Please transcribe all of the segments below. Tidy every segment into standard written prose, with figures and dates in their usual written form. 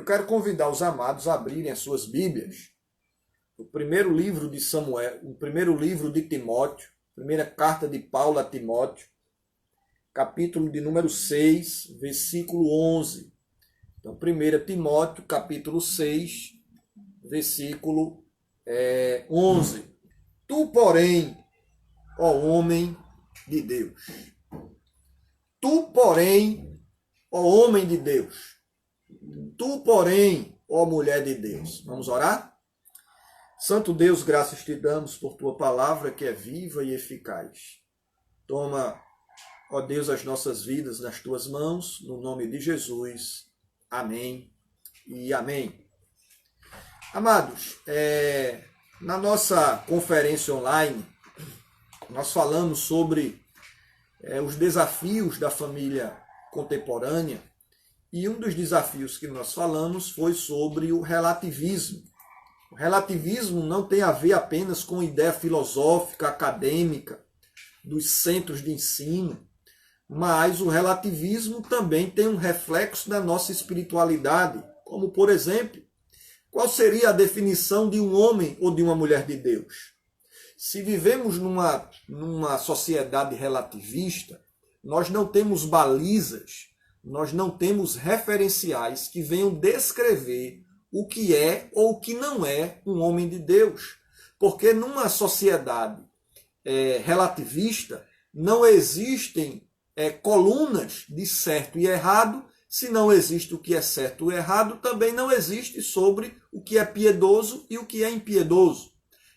Eu quero convidar os amados a abrirem as suas Bíblias. O primeiro livro de Samuel, o primeiro livro de Timóteo, primeira carta de Paulo a Timóteo, capítulo de número 6, versículo 11. Então, 1 Timóteo, capítulo 6, versículo 11. Tu, porém, ó homem de Deus. Tu, porém, ó homem de Deus. Tu, porém, ó mulher de Deus. Vamos orar? Santo Deus, graças te damos por tua palavra que é viva e eficaz. Toma, ó Deus, as nossas vidas nas tuas mãos, no nome de Jesus. Amém e amém. Amados, na nossa conferência online, nós falamos sobre os desafios da família contemporânea, e um dos desafios que nós falamos foi sobre o relativismo. O relativismo não tem a ver apenas com ideia filosófica, acadêmica, dos centros de ensino, mas o relativismo também tem um reflexo na nossa espiritualidade, como, por exemplo, qual seria a definição de um homem ou de uma mulher de Deus? Se vivemos numa sociedade relativista, nós não temos balizas, nós não temos referenciais que venham descrever o que é ou o que não é um homem de Deus. Porque numa sociedade relativista não existem colunas de certo e errado. Se não existe o que é certo ou errado, também não existe sobre o que é piedoso e o que é impiedoso.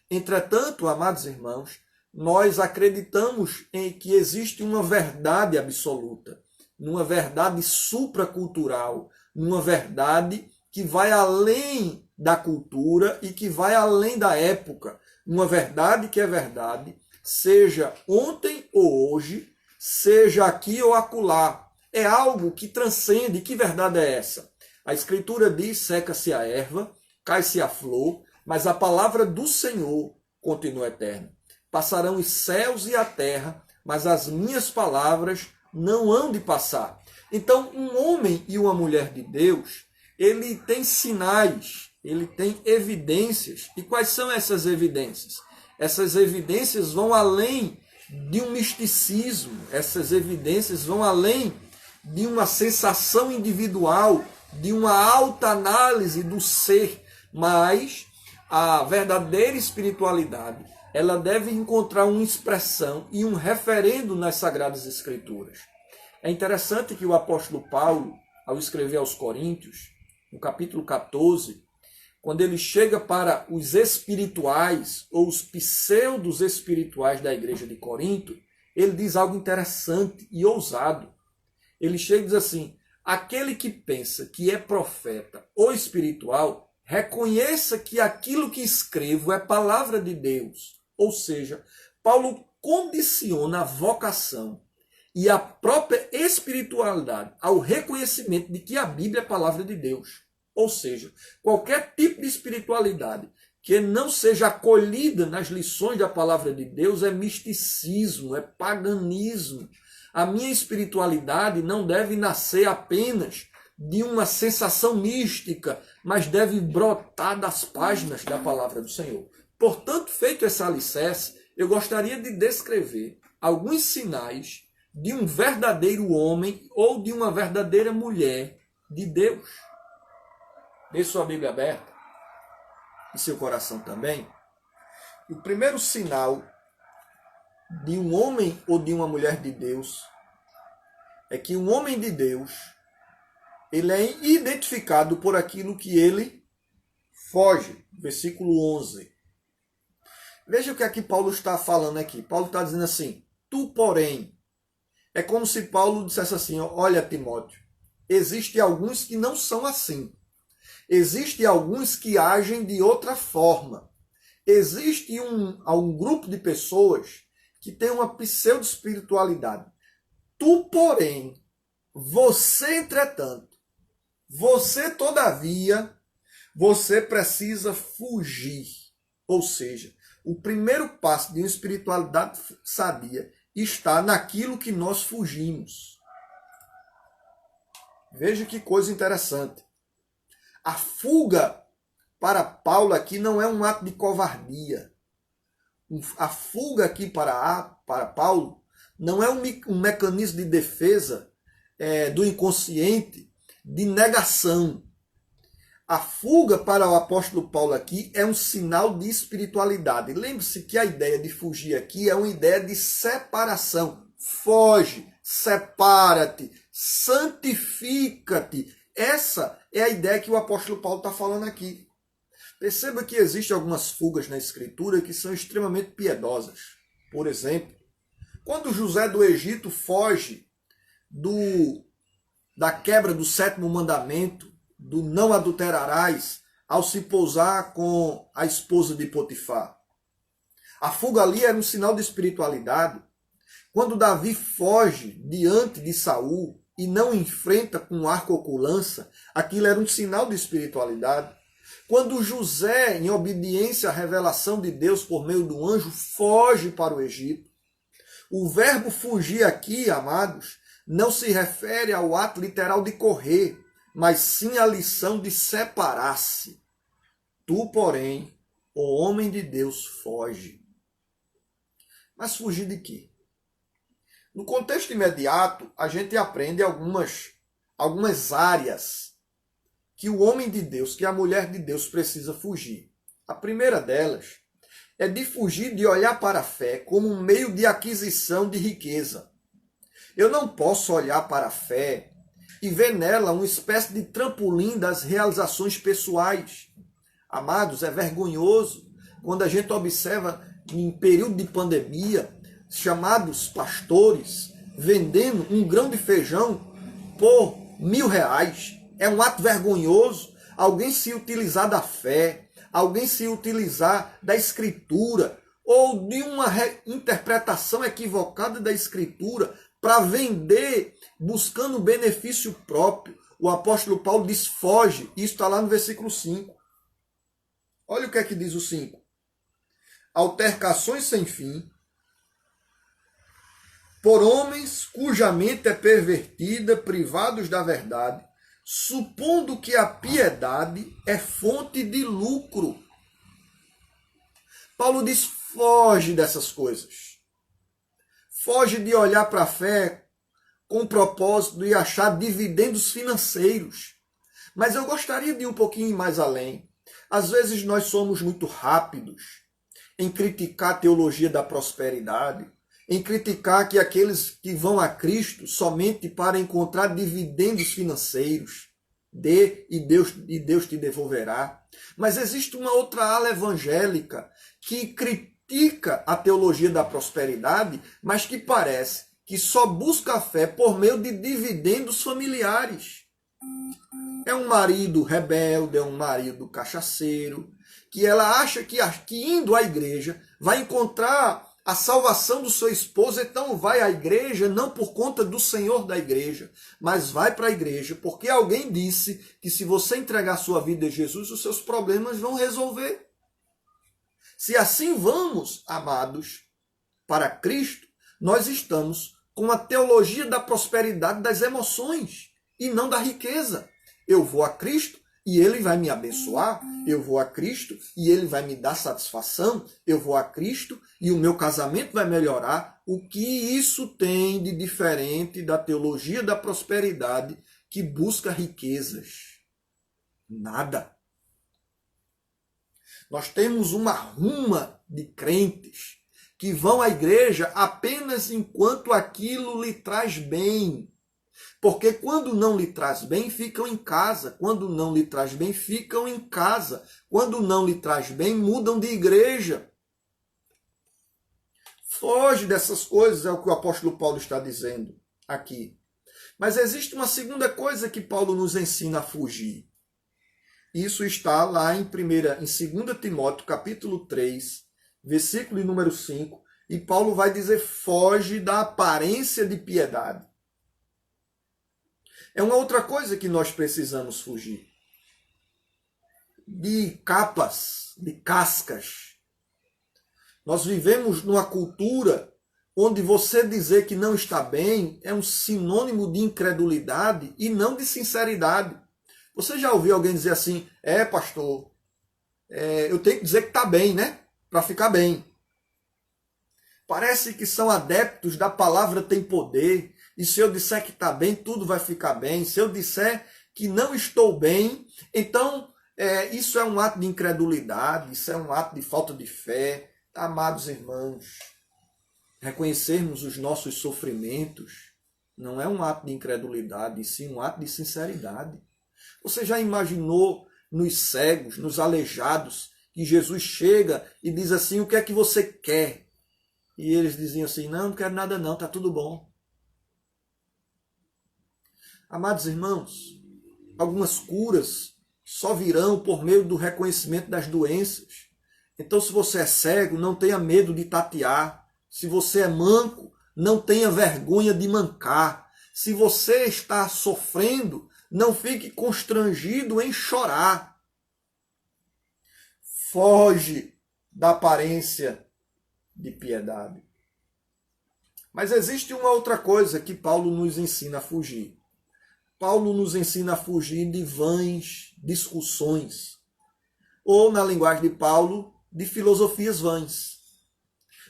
Entretanto, amados irmãos, nós acreditamos em que existe uma verdade absoluta, numa verdade supracultural, numa verdade que vai além da cultura e que vai além da época. Uma verdade que é verdade, seja ontem ou hoje, seja aqui ou acolá. É algo que transcende. Que verdade é essa? A Escritura diz, seca-se a erva, cai-se a flor, mas a palavra do Senhor continua eterna. Passarão os céus e a terra, mas as minhas palavras não hão de passar. Então, um homem e uma mulher de Deus, ele tem sinais, ele tem evidências. E quais são essas evidências? Essas evidências vão além de um misticismo, essas evidências vão além de uma sensação individual, de uma alta análise do ser, mas a verdadeira espiritualidade, ela deve encontrar uma expressão e um referendo nas Sagradas Escrituras. É interessante que o apóstolo Paulo, ao escrever aos Coríntios, no capítulo 14, quando ele chega para os espirituais, ou os pseudos espirituais da igreja de Corinto, ele diz algo interessante e ousado. Ele chega e diz assim: aquele que pensa que é profeta ou espiritual, reconheça que aquilo que escrevo é palavra de Deus. Ou seja, Paulo condiciona a vocação e a própria espiritualidade ao reconhecimento de que a Bíblia é a palavra de Deus. Ou seja, qualquer tipo de espiritualidade que não seja acolhida nas lições da palavra de Deus é misticismo, é paganismo. A minha espiritualidade não deve nascer apenas de uma sensação mística, mas deve brotar das páginas da palavra do Senhor. Portanto, feito esse alicerce, eu gostaria de descrever alguns sinais de um verdadeiro homem ou de uma verdadeira mulher de Deus. Deixe sua Bíblia aberta e seu coração também. O primeiro sinal de um homem ou de uma mulher de Deus é que um homem de Deus, ele é identificado por aquilo que ele foge. Versículo 11. Veja o que aqui Paulo está falando aqui. Paulo está dizendo assim: tu, porém. É como se Paulo dissesse assim: olha, Timóteo, existem alguns que não são assim. Existem alguns que agem de outra forma. Existe um grupo de pessoas que tem uma pseudo-espiritualidade. Tu, porém, você, entretanto, você, todavia, você precisa fugir. Ou seja, o primeiro passo de uma espiritualidade sadia está naquilo que nós fugimos. Veja que coisa interessante. A fuga para Paulo aqui não é um ato de covardia. A fuga aqui para Paulo não é um mecanismo de defesa do inconsciente, de negação. A fuga para o apóstolo Paulo aqui é um sinal de espiritualidade. Lembre-se que a ideia de fugir aqui é uma ideia de separação. Foge, separa-te, santifica-te. Essa é a ideia que o apóstolo Paulo está falando aqui. Perceba que existem algumas fugas na Escritura que são extremamente piedosas. Por exemplo, quando José do Egito foge da quebra do 7º mandamento, do não adulterarás, ao se pousar com a esposa de Potifar. A fuga ali era um sinal de espiritualidade. Quando Davi foge diante de Saul e não enfrenta com arco ou com lança, aquilo era um sinal de espiritualidade. Quando José, em obediência à revelação de Deus por meio do anjo, foge para o Egito. O verbo fugir aqui, amados, não se refere ao ato literal de correr, mas sim à lição de separar-se. Tu, porém, o homem de Deus, foge. Mas fugir de quê? No contexto imediato, a gente aprende algumas áreas que o homem de Deus, que a mulher de Deus precisa fugir. A primeira delas é de fugir de olhar para a fé como um meio de aquisição de riqueza. Eu não posso olhar para a fé e ver nela uma espécie de trampolim das realizações pessoais. Amados, é vergonhoso quando a gente observa em período de pandemia chamados pastores vendendo um grão de feijão por R$1.000. É um ato vergonhoso alguém se utilizar da fé, alguém se utilizar da Escritura ou de uma interpretação equivocada da Escritura para vender buscando benefício próprio. O apóstolo Paulo diz foge. Isso está lá no versículo 5. Olha o que é que diz o 5. Altercações sem fim, por homens cuja mente é pervertida, privados da verdade, supondo que a piedade é fonte de lucro. Paulo diz, foge dessas coisas. Foge de olhar para a fé com o propósito de achar dividendos financeiros. Mas eu gostaria de ir um pouquinho mais além. Às vezes nós somos muito rápidos em criticar a teologia da prosperidade, em criticar que aqueles que vão a Cristo somente para encontrar dividendos financeiros, dê e Deus te devolverá. Mas existe uma outra ala evangélica que critica a teologia da prosperidade, mas que parece que só busca a fé por meio de dividendos familiares. É um marido rebelde, é um marido cachaceiro, que ela acha que indo à igreja vai encontrar a salvação do seu esposo, então vai à igreja não por conta do Senhor da igreja, mas vai para a igreja porque alguém disse que se você entregar sua vida a Jesus, os seus problemas vão resolver. Se assim vamos, amados, para Cristo, nós estamos com a teologia da prosperidade das emoções e não da riqueza. Eu vou a Cristo e Ele vai me abençoar, eu vou a Cristo e Ele vai me dar satisfação, eu vou a Cristo e o meu casamento vai melhorar. O que isso tem de diferente da teologia da prosperidade que busca riquezas? Nada. Nós temos uma ruma de crentes que vão à igreja apenas enquanto aquilo lhe traz bem. Porque quando não lhe traz bem, ficam em casa. Quando não lhe traz bem, ficam em casa. Quando não lhe traz bem, mudam de igreja. Foge dessas coisas, é o que o apóstolo Paulo está dizendo aqui. Mas existe uma segunda coisa que Paulo nos ensina a fugir. Isso está lá em 2 Timóteo, capítulo 3, versículo número 5. E Paulo vai dizer, foge da aparência de piedade. É uma outra coisa que nós precisamos fugir. De capas, de cascas. Nós vivemos numa cultura onde você dizer que não está bem é um sinônimo de incredulidade e não de sinceridade. Você já ouviu alguém dizer assim, pastor, eu tenho que dizer que está bem, né? Para ficar bem. Parece que são adeptos da palavra tem poder, e se eu disser que está bem, tudo vai ficar bem. Se eu disser que não estou bem, então isso é um ato de incredulidade, isso é um ato de falta de fé. Amados irmãos, reconhecermos os nossos sofrimentos não é um ato de incredulidade, e sim um ato de sinceridade. Você já imaginou nos cegos, nos aleijados, que Jesus chega e diz assim, o que é que você quer? E eles diziam assim, não quero nada não, está tudo bom. Amados irmãos, algumas curas só virão por meio do reconhecimento das doenças. Então, se você é cego, não tenha medo de tatear. Se você é manco, não tenha vergonha de mancar. Se você está sofrendo, não fique constrangido em chorar. Foge da aparência de piedade. Mas existe uma outra coisa que Paulo nos ensina a fugir. Paulo nos ensina a fugir de vãs discussões. Ou, na linguagem de Paulo, de filosofias vãs.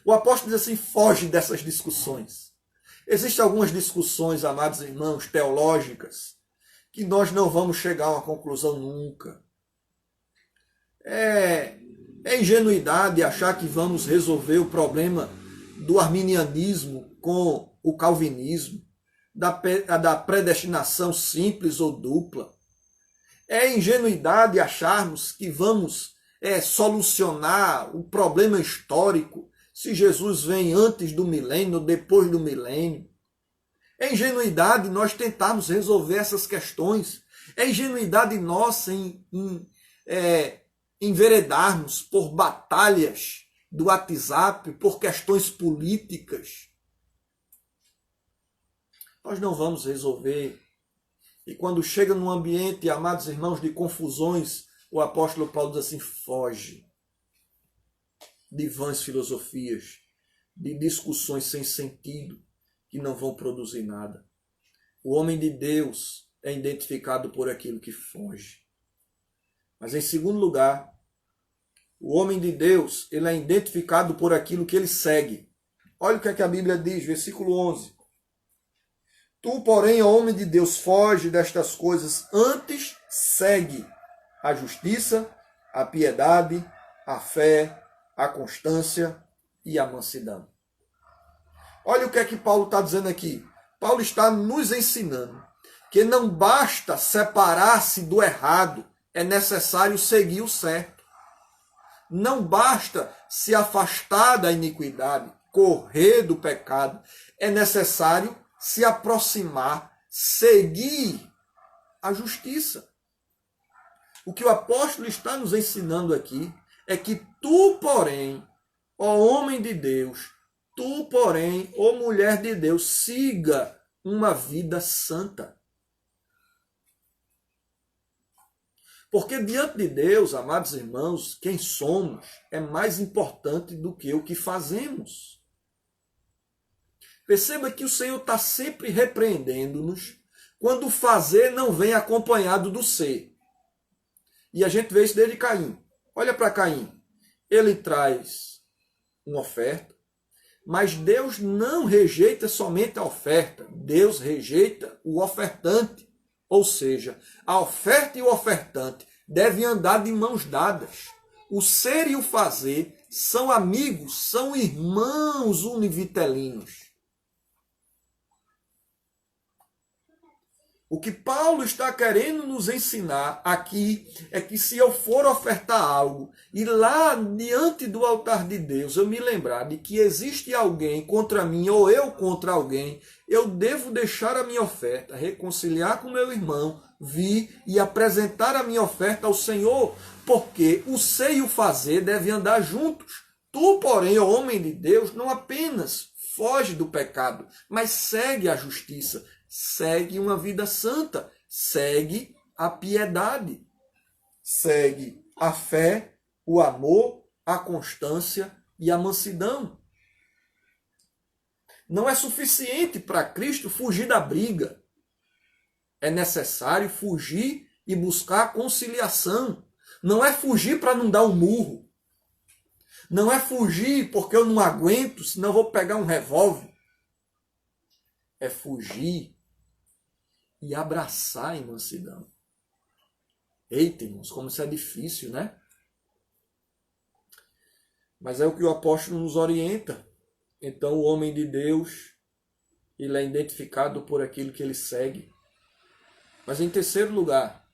O apóstolo diz assim, foge dessas discussões. Existem algumas discussões, amados irmãos, teológicas, que nós não vamos chegar a uma conclusão nunca. É ingenuidade achar que vamos resolver o problema do arminianismo com o calvinismo, da predestinação simples ou dupla. É ingenuidade acharmos que vamos solucionar o problema histórico se Jesus vem antes do milênio ou depois do milênio. É ingenuidade nós tentarmos resolver essas questões. É ingenuidade nossa em enveredarmos por batalhas do WhatsApp, por questões políticas. Nós não vamos resolver. E quando chega num ambiente, amados irmãos, de confusões, o apóstolo Paulo diz assim, foge de vãs filosofias, de discussões sem sentido, que não vão produzir nada. O homem de Deus é identificado por aquilo que foge. Mas em segundo lugar, o homem de Deus ele é identificado por aquilo que ele segue. Olha o que é que a Bíblia diz, versículo 11. Tu, porém, ó homem de Deus, foge destas coisas, antes segue a justiça, a piedade, a fé, a constância e a mansidão. Olha o que é que Paulo está dizendo aqui. Paulo está nos ensinando que não basta separar-se do errado, é necessário seguir o certo. Não basta se afastar da iniquidade, correr do pecado, é necessário se aproximar, seguir a justiça. O que o apóstolo está nos ensinando aqui é que tu, porém, ó homem de Deus, tu, porém, ó mulher de Deus, siga uma vida santa. Porque diante de Deus, amados irmãos, quem somos é mais importante do que o que fazemos. Perceba que o Senhor está sempre repreendendo-nos quando o fazer não vem acompanhado do ser. E a gente vê isso desde Caim. Olha para Caim. Ele traz uma oferta, mas Deus não rejeita somente a oferta. Deus rejeita o ofertante. Ou seja, a oferta e o ofertante devem andar de mãos dadas. O ser e o fazer são amigos, são irmãos univitelinos. O que Paulo está querendo nos ensinar aqui é que se eu for ofertar algo e lá diante do altar de Deus eu me lembrar de que existe alguém contra mim ou eu contra alguém, eu devo deixar a minha oferta, reconciliar com meu irmão, vir e apresentar a minha oferta ao Senhor, porque o ser e o fazer devem andar juntos. Tu, porém, ó homem de Deus, não apenas foge do pecado, mas segue a justiça, segue uma vida santa, segue a piedade, segue a fé, o amor, a constância e a mansidão. Não é suficiente para Cristo fugir da briga. É necessário fugir e buscar a conciliação. Não é fugir para não dar um murro. Não é fugir porque eu não aguento, senão eu vou pegar um revólver. É fugir e abraçar em mansidão. Eita, irmãos, como isso é difícil, né? Mas é o que o apóstolo nos orienta. Então o homem de Deus, ele é identificado por aquilo que ele segue. Mas em terceiro lugar,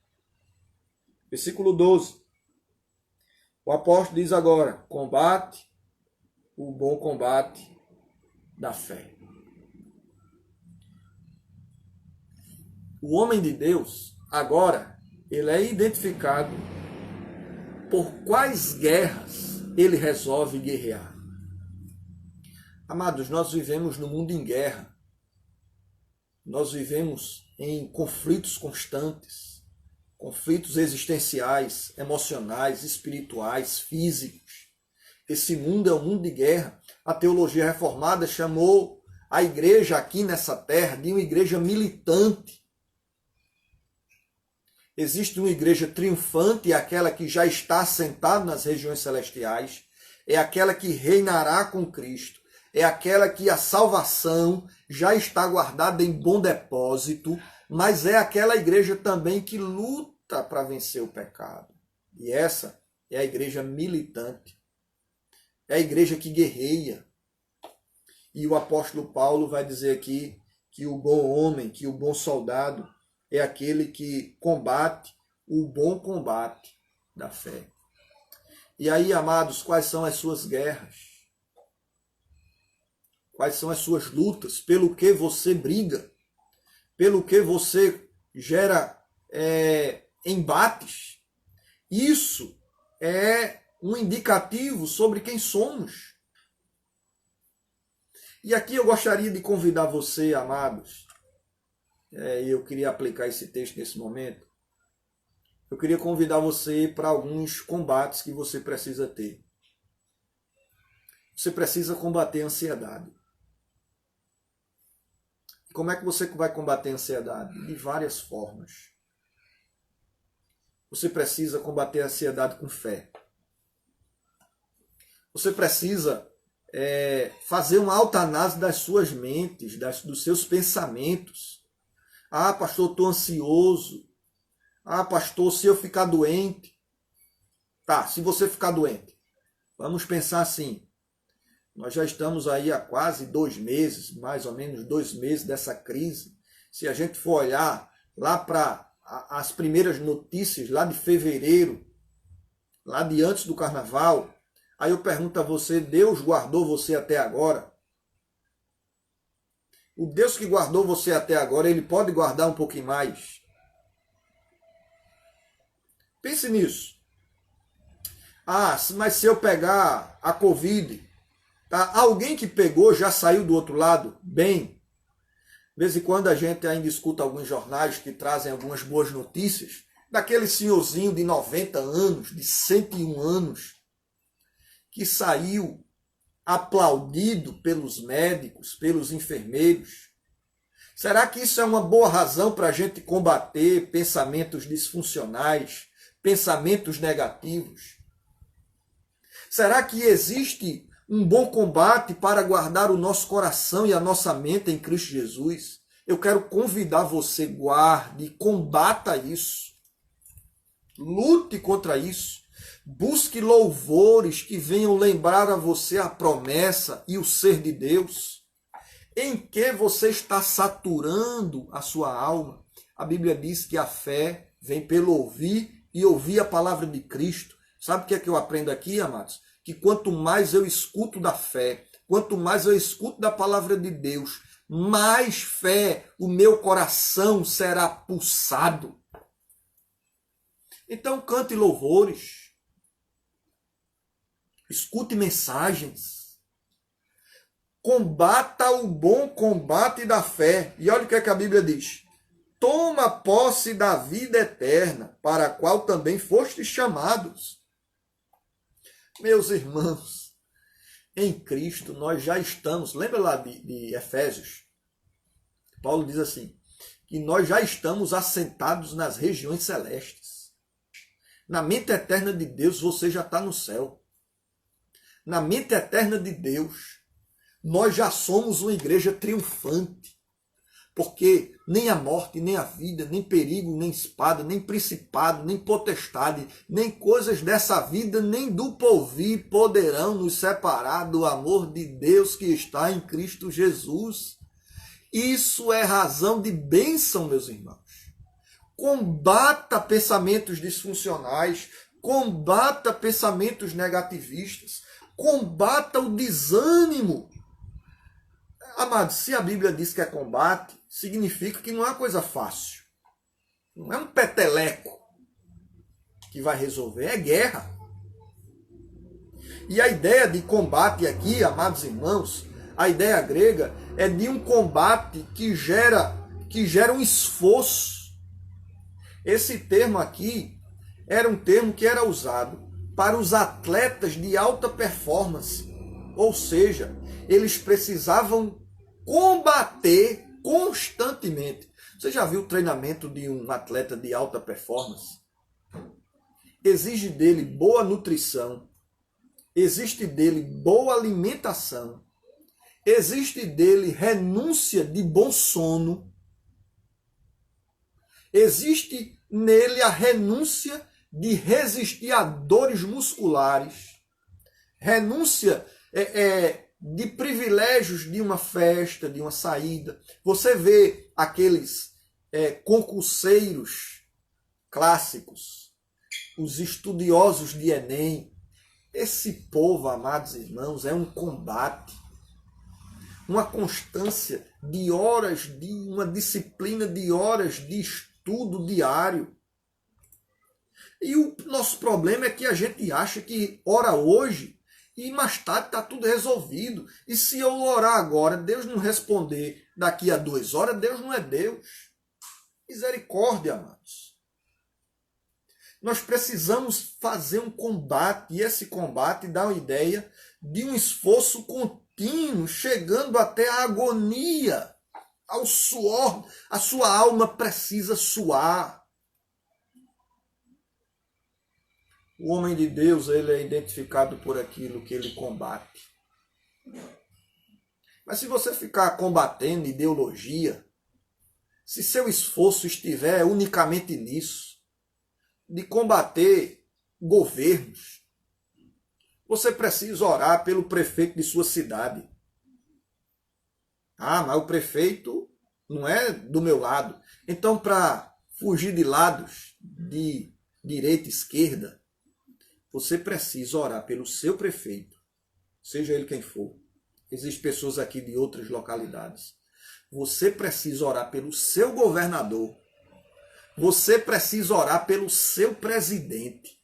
versículo 12. O apóstolo diz agora: combate o bom combate da fé. O homem de Deus, agora, ele é identificado por quais guerras ele resolve guerrear. Amados, nós vivemos no mundo em guerra. Nós vivemos em conflitos constantes, conflitos existenciais, emocionais, espirituais, físicos. Esse mundo é um mundo de guerra. A teologia reformada chamou a igreja aqui nessa terra de uma igreja militante. Existe uma igreja triunfante, é aquela que já está assentada nas regiões celestiais, é aquela que reinará com Cristo, é aquela que a salvação já está guardada em bom depósito, mas é aquela igreja também que luta para vencer o pecado. E essa é a igreja militante, é a igreja que guerreia. E o apóstolo Paulo vai dizer aqui que o bom homem, que o bom soldado, é aquele que combate o bom combate da fé. E aí, amados, quais são as suas guerras? Quais são as suas lutas? Pelo que você briga? Pelo que você gera embates? Isso é um indicativo sobre quem somos. E aqui eu gostaria de convidar você, amados, eu queria aplicar esse texto nesse momento. Eu queria convidar você para alguns combates que você precisa ter. Você precisa combater a ansiedade. Como é que você vai combater a ansiedade? De várias formas. Você precisa combater a ansiedade com fé. Você precisa fazer uma autoanálise das suas mentes, dos seus pensamentos. Ah, pastor, estou ansioso. Ah, pastor, se eu ficar doente. Tá, se você ficar doente. Vamos pensar assim. Nós já estamos aí há quase 2 meses, mais ou menos 2 meses dessa crise. Se a gente for olhar lá para as primeiras notícias, lá de fevereiro, lá de antes do carnaval, aí eu pergunto a você, Deus guardou você até agora? O Deus que guardou você até agora, ele pode guardar um pouquinho mais? Pense nisso. Ah, mas se eu pegar a Covid, tá? Alguém que pegou já saiu do outro lado? Bem, de vez em quando a gente ainda escuta alguns jornais que trazem algumas boas notícias, daquele senhorzinho de 90 anos, de 101 anos, que saiu aplaudido pelos médicos, pelos enfermeiros. Será que isso é uma boa razão para a gente combater pensamentos disfuncionais, pensamentos negativos? Será que existe um bom combate para guardar o nosso coração e a nossa mente em Cristo Jesus? Eu quero convidar você, guarde, combata isso. Lute contra isso. Busque louvores que venham lembrar a você a promessa e o ser de Deus. Em que você está saturando a sua alma? A Bíblia diz que a fé vem pelo ouvir e ouvir a palavra de Cristo. Sabe o que é que eu aprendo aqui, amados? Que quanto mais eu escuto da fé, quanto mais eu escuto da palavra de Deus, mais fé o meu coração será pulsado. Então cante louvores. Escute mensagens. Combata o bom combate da fé. E olha o que é que a Bíblia diz. Toma posse da vida eterna, para a qual também fostes chamados. Meus irmãos, em Cristo nós já estamos. Lembra lá de Efésios? Paulo diz assim, que nós já estamos assentados nas regiões celestes. Na mente eterna de Deus, você já está no céu. Na mente eterna de Deus, nós já somos uma igreja triunfante. Porque nem a morte, nem a vida, nem perigo, nem espada, nem principado, nem potestade, nem coisas dessa vida, nem do porvir poderão nos separar do amor de Deus que está em Cristo Jesus. Isso é razão de bênção, meus irmãos. Combata pensamentos disfuncionais, combata pensamentos negativistas, combata o desânimo. Amados, se a Bíblia diz que é combate, significa que não é uma coisa fácil. Não é um peteleco que vai resolver, é guerra. E a ideia de combate aqui, amados irmãos, a ideia grega é de um combate que gera um esforço. Esse termo aqui era um termo que era usado para os atletas de alta performance. Ou seja, eles precisavam combater constantemente. Você já viu o treinamento de um atleta de alta performance? Exige dele boa nutrição, existe dele boa alimentação, existe dele renúncia de bom sono, existe nele a renúncia de resistir a dores musculares, renúncia de privilégios de uma festa, de uma saída. Você vê aqueles concurseiros clássicos, os estudiosos de Enem. Esse povo, amados irmãos, é um combate, uma constância de horas, de uma disciplina de horas de estudo diário. E o nosso problema é que a gente acha que ora hoje e mais tarde está tudo resolvido. E se eu orar agora, Deus não responder daqui a 2 horas, Deus não é Deus. Misericórdia, amados. Nós precisamos fazer um combate, e esse combate dá uma ideia de um esforço contínuo, chegando até a agonia, ao suor. A sua alma precisa suar. O homem de Deus, ele é identificado por aquilo que ele combate. Mas se você ficar combatendo ideologia, se seu esforço estiver unicamente nisso, de combater governos, você precisa orar pelo prefeito de sua cidade. Ah, mas o prefeito não é do meu lado. Então, para fugir de lados de direita e esquerda, você precisa orar pelo seu prefeito, seja ele quem for. Existem pessoas aqui de outras localidades. Você precisa orar pelo seu governador. Você precisa orar pelo seu presidente.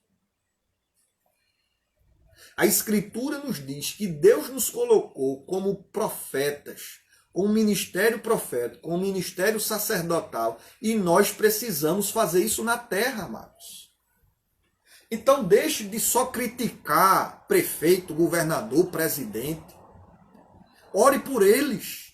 A Escritura nos diz que Deus nos colocou como profetas, com o ministério profético, com o ministério sacerdotal, e nós precisamos fazer isso na terra, amados. Então deixe de só criticar prefeito, governador, presidente. Ore por eles.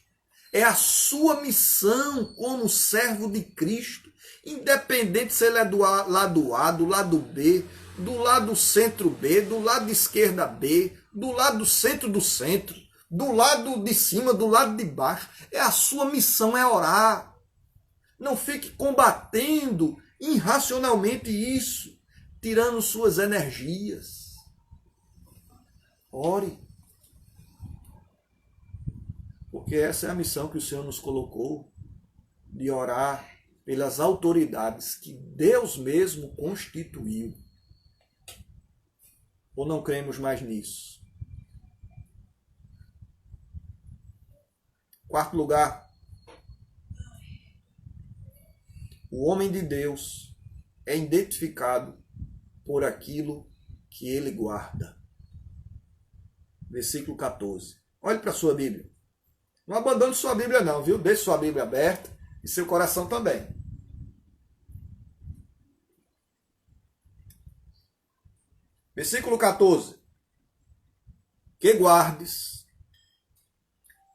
É a sua missão como servo de Cristo, independente se ele é do lado A, do lado B, do lado centro B, do lado de esquerda B, do lado centro, do lado de cima, do lado de baixo. É a sua missão, é orar. Não fique combatendo irracionalmente isso, tirando suas energias. Ore. Porque essa é a missão que o Senhor nos colocou, de orar pelas autoridades que Deus mesmo constituiu. Ou não cremos mais nisso? 4º lugar, o homem de Deus é identificado por aquilo que ele guarda. Versículo 14. Olhe para a sua Bíblia. Não abandone sua Bíblia não, viu? Deixe sua Bíblia aberta e seu coração também. Versículo 14. Que guardes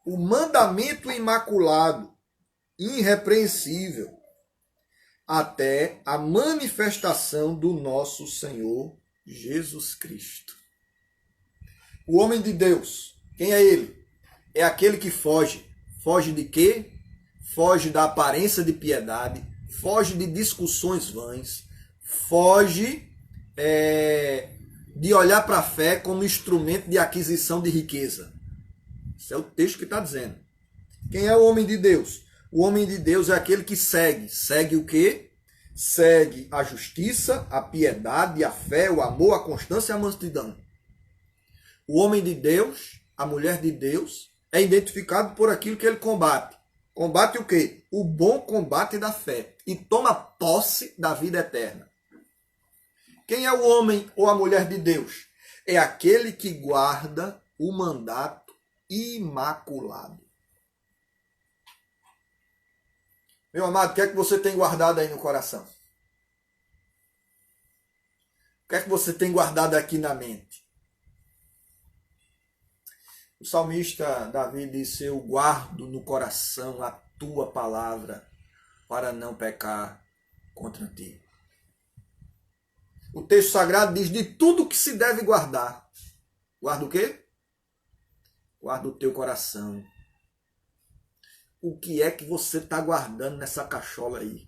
o mandamento imaculado irrepreensível, até a manifestação do nosso Senhor Jesus Cristo. O homem de Deus, quem é ele? É aquele que foge. Foge de quê? Foge da aparência de piedade, foge de discussões vãs, foge de olhar para a fé como instrumento de aquisição de riqueza. Esse é o texto que está dizendo. Quem é o homem de Deus? O homem de Deus é aquele que segue. Segue o quê? Segue a justiça, a piedade, a fé, o amor, a constância e a mansidão. O homem de Deus, a mulher de Deus, é identificado por aquilo que ele combate. Combate o quê? O bom combate da fé. E toma posse da vida eterna. Quem é o homem ou a mulher de Deus? É aquele que guarda o mandato imaculado. Meu amado, o que é que você tem guardado aí no coração? O que é que você tem guardado aqui na mente? O salmista Davi disse: eu guardo no coração a tua palavra para não pecar contra ti. O texto sagrado diz de tudo que se deve guardar. Guarda o quê? Guarda o teu coração. O que é que você está guardando nessa cachola aí?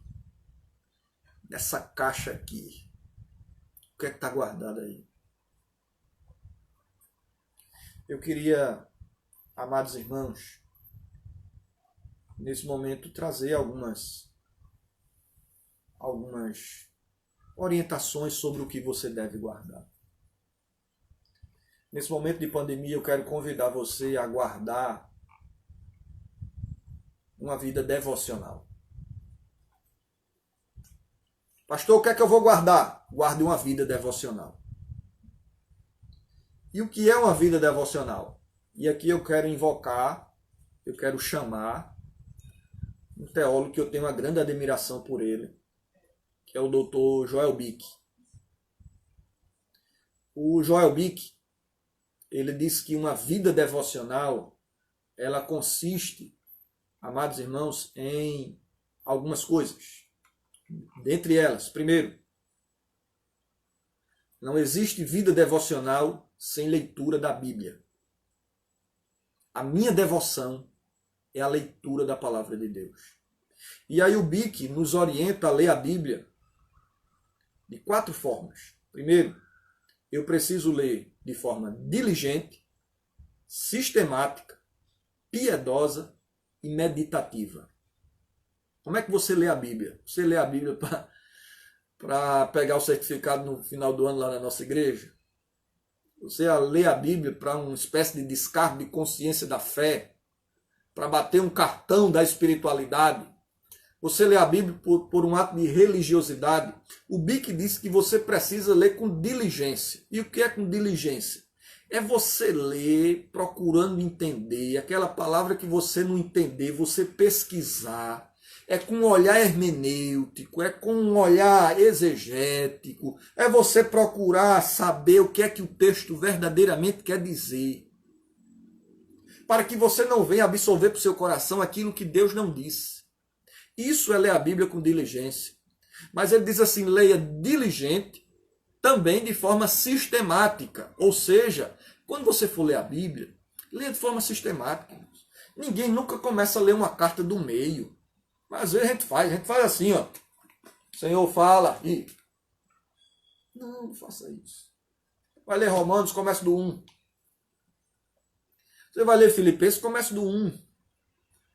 Nessa caixa aqui? O que é que está guardado aí? Eu queria, amados irmãos, nesse momento trazer algumas orientações sobre o que você deve guardar. Nesse momento de pandemia, eu quero convidar você a guardar uma vida devocional. Pastor, o que é que eu vou guardar? Guarde uma vida devocional. E o que é uma vida devocional? E aqui eu quero invocar, eu quero chamar um teólogo que eu tenho uma grande admiração por ele, que é o Dr. Joel Bick. O Joel Bick, ele diz que uma vida devocional, ela consiste, amados irmãos, em algumas coisas. Dentre elas, primeiro, não existe vida devocional sem leitura da Bíblia. A minha devoção é a leitura da palavra de Deus. E aí o Bick nos orienta a ler a Bíblia de 4 formas. Primeiro, eu preciso ler de forma diligente, sistemática, piedosa e meditativa. Como é que você lê a Bíblia? Você lê a Bíblia para pegar o certificado no final do ano lá na nossa igreja? Você lê a Bíblia para uma espécie de descargo de consciência da fé? Para bater um cartão da espiritualidade? Você lê a Bíblia por um ato de religiosidade? O Bick disse que você precisa ler com diligência. E o que é com diligência? É você ler procurando entender aquela palavra que você não entender, você pesquisar. É com um olhar hermenêutico, é com um olhar exegético, é você procurar saber o que é que o texto verdadeiramente quer dizer. Para que você não venha absorver para o seu coração aquilo que Deus não disse. Isso é ler a Bíblia com diligência. Mas ele diz assim, leia diligente, também de forma sistemática. Ou seja, quando você for ler a Bíblia, leia de forma sistemática. Ninguém nunca começa a ler uma carta do meio. Mas às vezes a gente faz assim, ó. Senhor fala e... Não faça isso. Vai ler Romanos, começa do 1. Você vai ler Filipenses, começa do 1.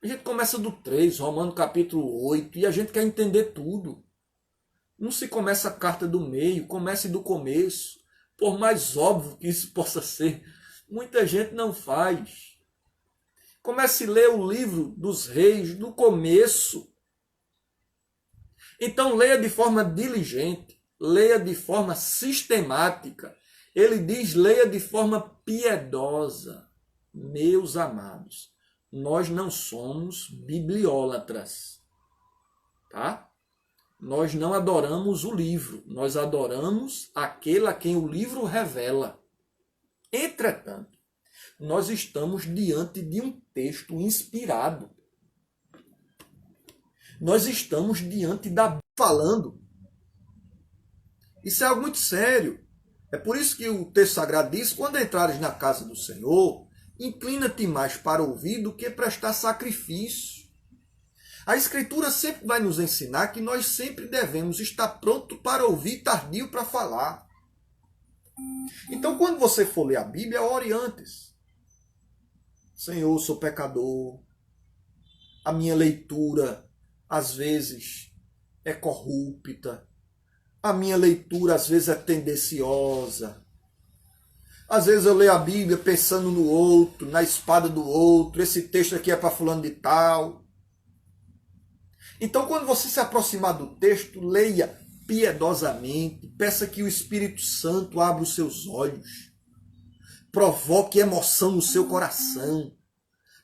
A gente começa do 3, Romanos capítulo 8, e a gente quer entender tudo. Não se começa a carta do meio, comece do começo. Por mais óbvio que isso possa ser, muita gente não faz. Comece a ler o livro dos reis do começo. Então leia de forma diligente, leia de forma sistemática. Ele diz, leia de forma piedosa. Meus amados, nós não somos bibliólatras, tá? Nós não adoramos o livro, nós adoramos aquele a quem o livro revela. Entretanto, nós estamos diante de um texto inspirado. Nós estamos diante da Bíblia falando. Isso é algo muito sério. É por isso que o texto sagrado diz, quando entrares na casa do Senhor, inclina-te mais para ouvir do que prestar sacrifício. A Escritura sempre vai nos ensinar que nós sempre devemos estar pronto para ouvir, tardio para falar. Então, quando você for ler a Bíblia, ore antes. Senhor, sou pecador. A minha leitura, às vezes, é corrupta. A minha leitura, às vezes, é tendenciosa. Às vezes eu leio a Bíblia pensando no outro, na espada do outro. Esse texto aqui é para fulano de tal. Então, quando você se aproximar do texto, leia piedosamente. Peça que o Espírito Santo abra os seus olhos. Provoque emoção no seu coração.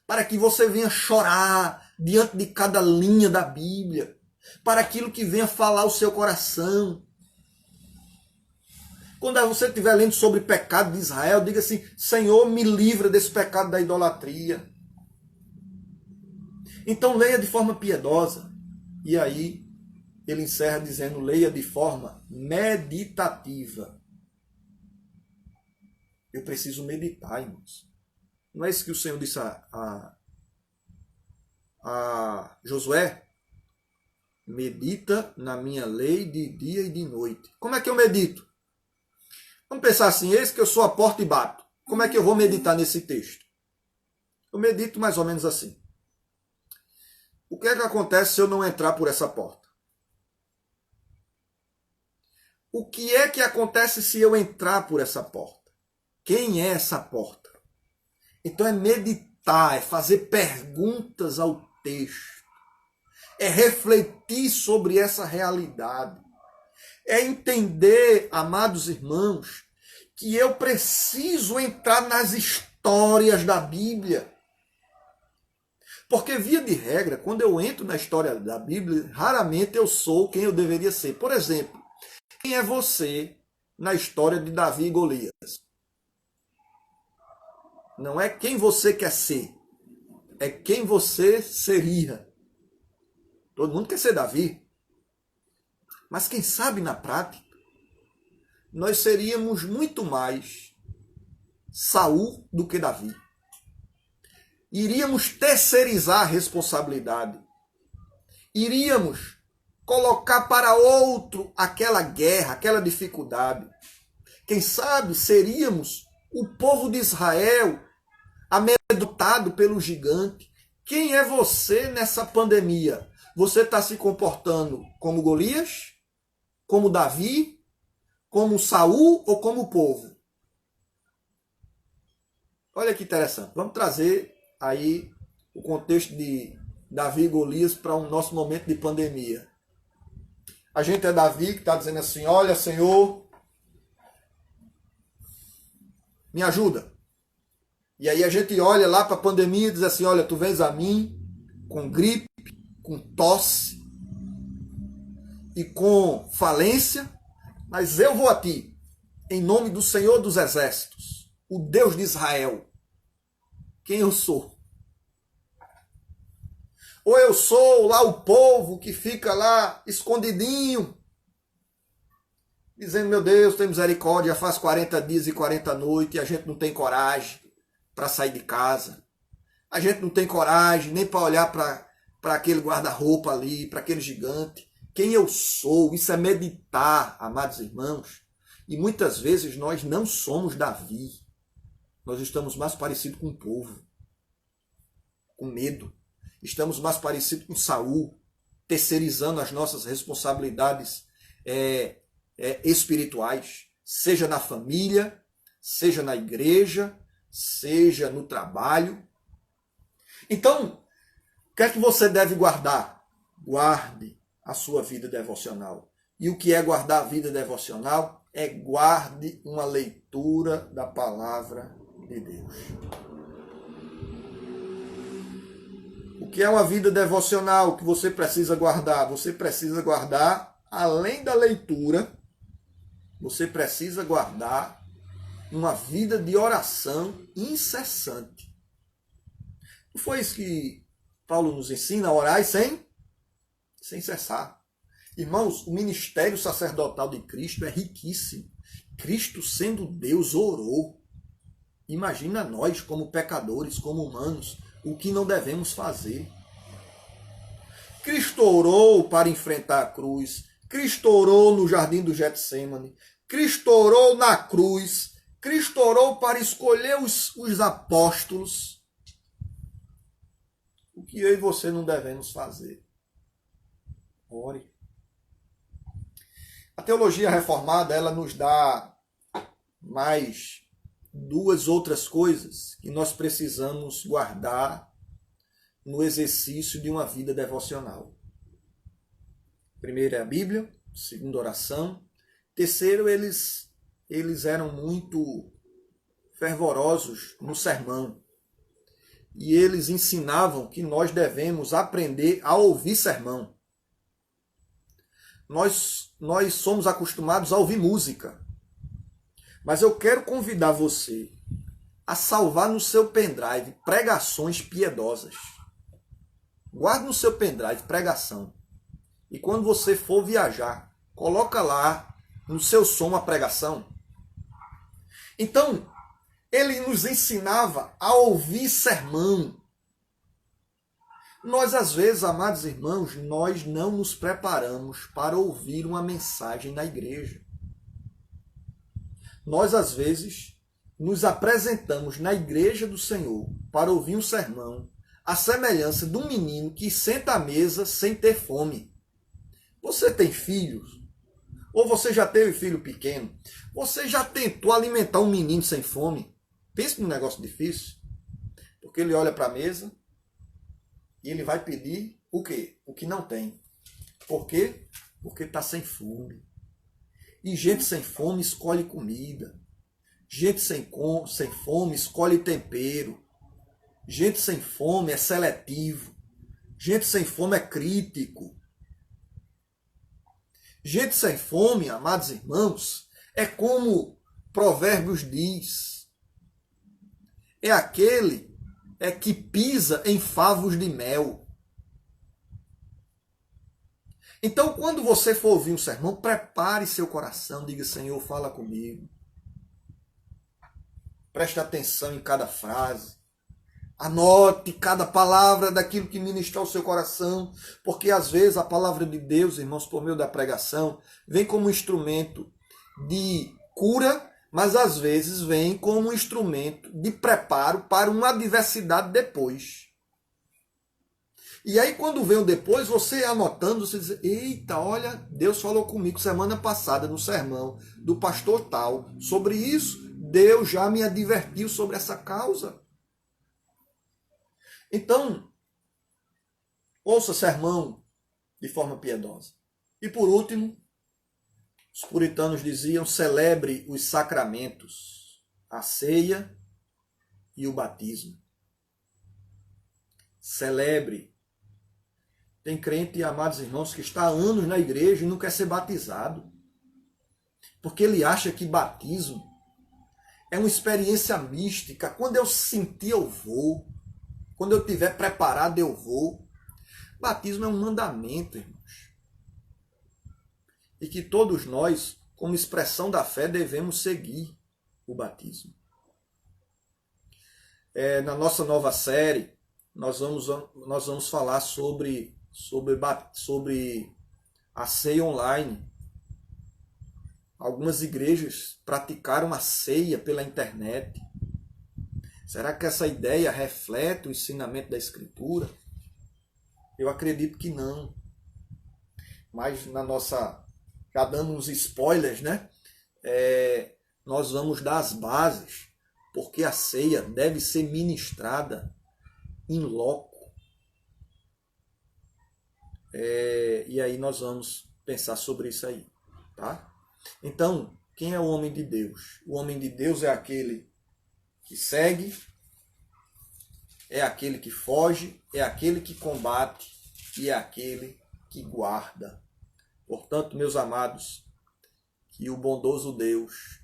Para que você venha chorar diante de cada linha da Bíblia. Para aquilo que venha falar o seu coração. Quando você estiver lendo sobre o pecado de Israel, diga assim, Senhor, me livra desse pecado da idolatria. Então leia de forma piedosa. E aí ele encerra dizendo, leia de forma meditativa. Eu preciso meditar, irmãos. Não é isso que o Senhor disse a Josué? Medita na minha lei de dia e de noite. Como é que eu medito? Vamos pensar assim, eis que eu sou a porta e bato. Como é que eu vou meditar nesse texto? Eu medito mais ou menos assim. O que é que acontece se eu não entrar por essa porta? O que é que acontece se eu entrar por essa porta? Quem é essa porta? Então é meditar, é fazer perguntas ao texto. É refletir sobre essa realidade. É entender, amados irmãos, que eu preciso entrar nas histórias da Bíblia. Porque, via de regra, quando eu entro na história da Bíblia, raramente eu sou quem eu deveria ser. Por exemplo, quem é você na história de Davi e Golias? Não é quem você quer ser, é quem você seria. Todo mundo quer ser Davi. Mas quem sabe na prática, nós seríamos muito mais Saul do que Davi. Iríamos terceirizar a responsabilidade. Iríamos colocar para outro aquela guerra, aquela dificuldade. Quem sabe seríamos o povo de Israel amedrontado pelo gigante. Quem é você nessa pandemia? Você está se comportando como Golias? Como Davi? Como Saul ou como povo? Olha que interessante. Vamos trazer aí o contexto de Davi e Golias para o nosso momento de pandemia. A gente é Davi que está dizendo assim, olha Senhor, me ajuda. E aí a gente olha lá para a pandemia e diz assim, olha, tu vens a mim com gripe, com tosse e com falência, mas eu vou a ti, em nome do Senhor dos Exércitos, o Deus de Israel. Quem eu sou? Ou eu sou lá o povo que fica lá escondidinho, dizendo, meu Deus, tem misericórdia, faz 40 dias e 40 noites e a gente não tem coragem para sair de casa. A gente não tem coragem nem para olhar para aquele guarda-roupa ali, para aquele gigante. Quem eu sou? Isso é meditar, amados irmãos. E muitas vezes nós não somos Davi. Nós estamos mais parecidos com o povo, com medo. Estamos mais parecidos com Saul, terceirizando as nossas responsabilidades espirituais, seja na família, seja na igreja, seja no trabalho. Então, o que é que você deve guardar? Guarde a sua vida devocional. E o que é guardar a vida devocional? É guarde uma leitura da palavra de Deus. O que é uma vida devocional que você precisa guardar? Você precisa guardar, além da leitura, você precisa guardar uma vida de oração incessante. Não foi isso que Paulo nos ensina? Orar sem sem cessar. Irmãos, o ministério sacerdotal de Cristo é riquíssimo. Cristo, sendo Deus, orou. Imagina nós, como pecadores, como humanos, o que não devemos fazer. Cristo orou para enfrentar a cruz. Cristo orou no jardim do Getsêmani. Cristo orou na cruz. Cristo orou para escolher os apóstolos. O que eu e você não devemos fazer? Ore. A teologia reformada, ela nos dá mais duas outras coisas que nós precisamos guardar no exercício de uma vida devocional. Primeiro é a Bíblia, segundo, oração. Terceiro, eles eram muito fervorosos no sermão. E eles ensinavam que nós devemos aprender a ouvir sermão. Nós somos acostumados a ouvir música. Mas eu quero convidar você a salvar no seu pendrive pregações piedosas. Guarde no seu pendrive pregação. E quando você for viajar, coloca lá no seu som a pregação. Então, ele nos ensinava a ouvir sermão. Nós, às vezes, amados irmãos, nós não nos preparamos para ouvir uma mensagem na igreja. Nós, às vezes, nos apresentamos na igreja do Senhor para ouvir um sermão, à semelhança de um menino que senta à mesa sem ter fome. Você tem filhos? Ou você já teve filho pequeno? Você já tentou alimentar um menino sem fome? Pense num negócio difícil. Porque ele olha para a mesa e ele vai pedir o quê? O que não tem. Por quê? Porque está sem fome. E gente sem fome escolhe comida. Gente sem fome escolhe tempero. Gente sem fome é seletivo. Gente sem fome é crítico. Gente sem fome, amados irmãos, é como Provérbios diz. É aquele que pisa em favos de mel. Então, quando você for ouvir um sermão, prepare seu coração, diga: Senhor, fala comigo. Preste atenção em cada frase. Anote cada palavra daquilo que ministrar o seu coração, porque às vezes a palavra de Deus, irmãos, por meio da pregação, vem como um instrumento de cura, mas às vezes vem como um instrumento de preparo para uma adversidade depois. E aí quando vem o depois, você anotando, você diz: eita, olha, Deus falou comigo semana passada no sermão do pastor tal sobre isso, Deus já me advertiu sobre essa causa. Então, ouça sermão de forma piedosa. E por último, os puritanos diziam: celebre os sacramentos, a ceia e o batismo. Celebre. Tem crente, amados irmãos, que está há anos na igreja e não quer ser batizado. Porque ele acha que batismo é uma experiência mística. Quando eu sentir, eu vou. Quando eu estiver preparado, eu vou. Batismo é um mandamento, irmãos. E que todos nós, como expressão da fé, devemos seguir o batismo. Na nossa nova série, nós vamos falar sobre a ceia online. Algumas igrejas praticaram a ceia pela internet. Será que essa ideia reflete o ensinamento da Escritura? Eu acredito que não. Mas já dando uns spoilers, né? Nós vamos dar as bases, porque a ceia deve ser ministrada in loco. E aí nós vamos pensar sobre isso aí, tá? Então, quem é o homem de Deus? O homem de Deus é aquele que segue, é aquele que foge, é aquele que combate e é aquele que guarda. Portanto, meus amados, que o bondoso Deus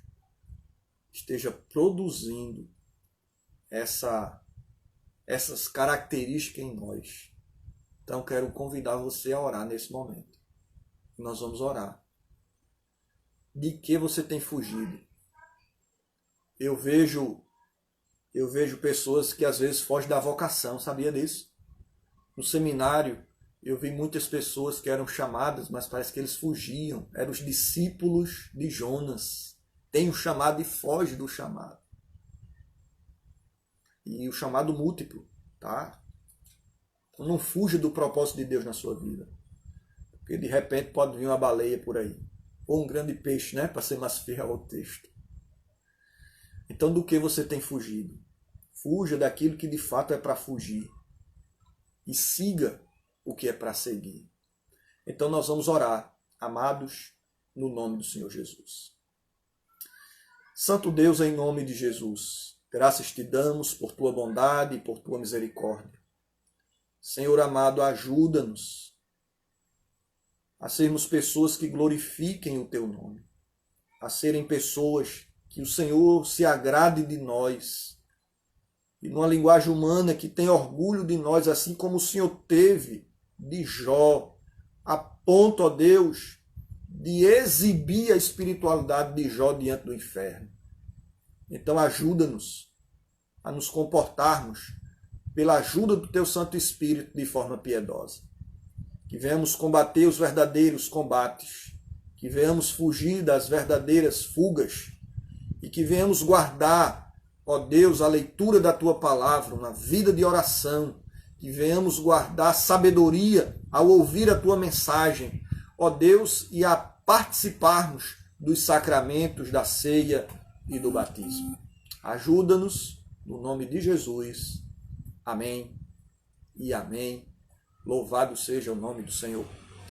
esteja produzindo essas características em nós, Então quero convidar você a orar nesse momento. Nós vamos orar. De que você tem fugido? Eu vejo pessoas que às vezes fogem da vocação, sabia disso? No seminário, eu vi muitas pessoas que eram chamadas, mas parece que eles fugiam. Eram os discípulos de Jonas. Tem o chamado e foge do chamado. E o chamado múltiplo, tá? Então não fuja do propósito de Deus na sua vida. Porque de repente pode vir uma baleia por aí. Ou um grande peixe, né? Para ser mais fiel ao texto. Então do que você tem fugido? Fuja daquilo que de fato é para fugir. E siga o que é para seguir. Então nós vamos orar, amados, no nome do Senhor Jesus. Santo Deus, em nome de Jesus, graças te damos por tua bondade e por tua misericórdia. Senhor amado, ajuda-nos a sermos pessoas que glorifiquem o teu nome, a serem pessoas que o Senhor se agrade de nós, e numa linguagem humana que tem orgulho de nós, assim como o Senhor teve de Jó, a ponto, ó Deus, de exibir a espiritualidade de Jó diante do inferno. Então ajuda-nos a nos comportarmos pela ajuda do teu Santo Espírito de forma piedosa. Que venhamos combater os verdadeiros combates, que venhamos fugir das verdadeiras fugas e que venhamos guardar, ó Deus, a leitura da tua palavra, uma vida de oração, que venhamos guardar sabedoria ao ouvir a tua mensagem, ó Deus, e a participarmos dos sacramentos da ceia e do batismo. Ajuda-nos, no nome de Jesus. Amém e amém. Louvado seja o nome do Senhor.